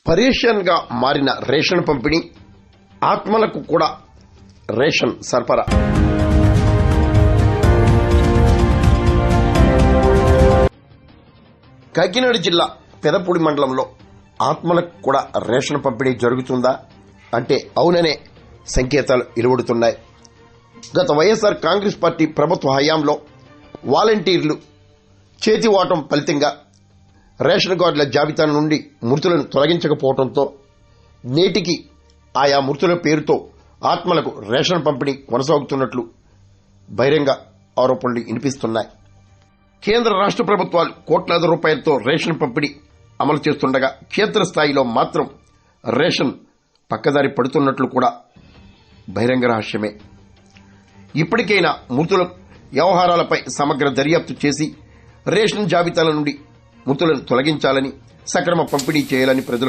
పరేషాన్గా మారిన రేషన్ పంపిణీ, ఆత్మలకు కూడా రేషన్ సరఫరా. కాకినాడ జిల్లా పెదపూడి మండలంలో ఆత్మలకు కూడా రేషన్ పంపిణీ జరుగుతుందా అంటే అవుననే సంకేతాలు వెలువడుతున్నాయి. గత వైఎస్ఆర్ కాంగ్రెస్ పార్టీ ప్రభుత్వ హయాంలో వాలంటీర్లు చేతివాటం ఫలితంగా రేషన్ కార్డుల జాబితా నుండి మృతులను తొలగించకపోవడంతో నేటికి ఆయా మృతుల పేరుతో ఆత్మలకు రేషన్ పంపిణీ కొనసాగుతున్నట్లు బహిరంగ ఆరోపణలు వినిపిస్తున్నాయి. కేంద్ర రాష్ట్ర ప్రభుత్వాలు కోట్లాది రూపాయలతో రేషన్ పంపిణీ అమలు చేస్తుండగా క్షేత్రస్థాయిలో మాత్రం రేషన్ పక్కదారి పడుతున్నట్లు కూడా బహిరంగ రహస్యమే. ఇప్పటికైనా మృతుల వ్యవహారాలపై సమగ్ర దర్యాప్తు చేసి రేషన్ జాబితాల నుండి మృతులను తొలగించాలని, సక్రమ పంపిణీ చేయాలని ప్రజలు